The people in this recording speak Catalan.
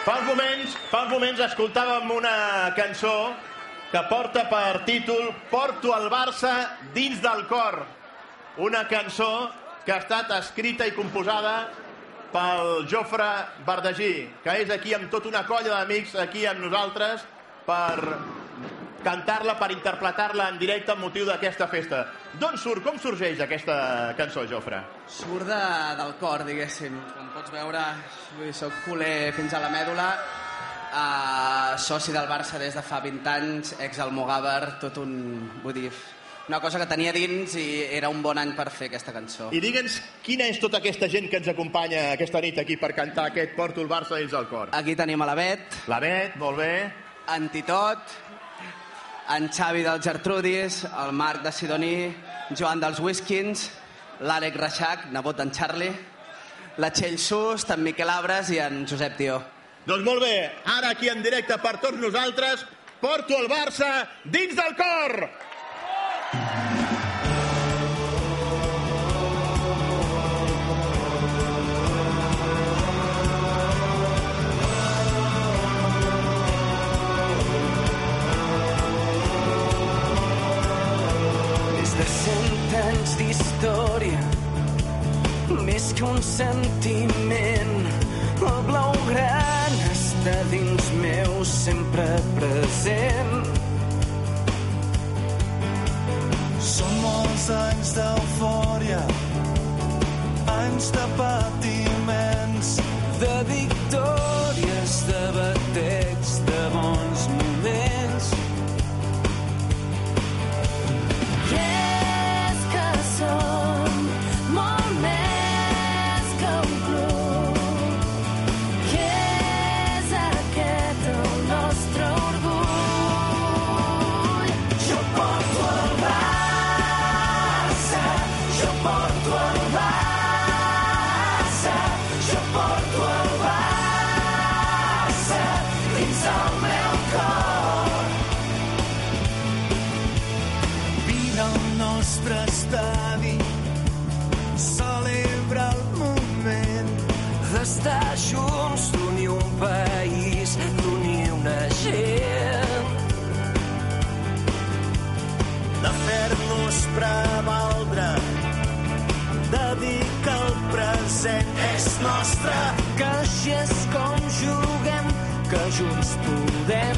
Fa uns moments escoltàvem una cançó que porta per títol Porto el Barça dins del cor. Una cançó que ha estat escrita i composada pel Jofre Bardagí, que és aquí amb tota una colla d'amics, aquí amb nosaltres, per cantar-la, per interpretar-la en directe amb motiu d'aquesta festa. D'on surt, com sorgeix aquesta cançó, Jofre? Surt del cor, diguéssim. Com pots veure, soc culer fins a la mèdula, soci del Barça des de fa 20 anys, ex-Almogàver, vull dir, una cosa que tenia dins i era un bon any per fer aquesta cançó. I digue'ns quina és tota aquesta gent que ens acompanya aquesta nit aquí per cantar aquest Porto el Barça dins del cor. Aquí tenim a la Bet. La Bet, molt bé. En Titot, en Xavi dels Gertrudis, el Marc de Sidoní, Joan dels Whiskins, l'Àlex Reixac, nebot d'en Charlie, la Txell Sust, en Miquel Abres i en Josep Tió. Doncs molt bé, ara aquí en directe per tots nosaltres, Porto el Barça dins del cor! De 100 anys d'història, més que un sentiment, el blaugrana està dins meu sempre present. Són molts anys d'eufòria, anys de patiments, de victòries, de batecs, de bons moments. Som molt més que un club, que és aquest el nostre orgull. Jo porto el Barça, jo porto el Barça, jo porto el Barça dins el meu cor. Vine al nostre estadi, celebra el moment d'estar junts, d'unir un país, d'unir una gent. de fer-nos prevaldre, de dir que el present és nostre, que així és com juguem, que junts podem.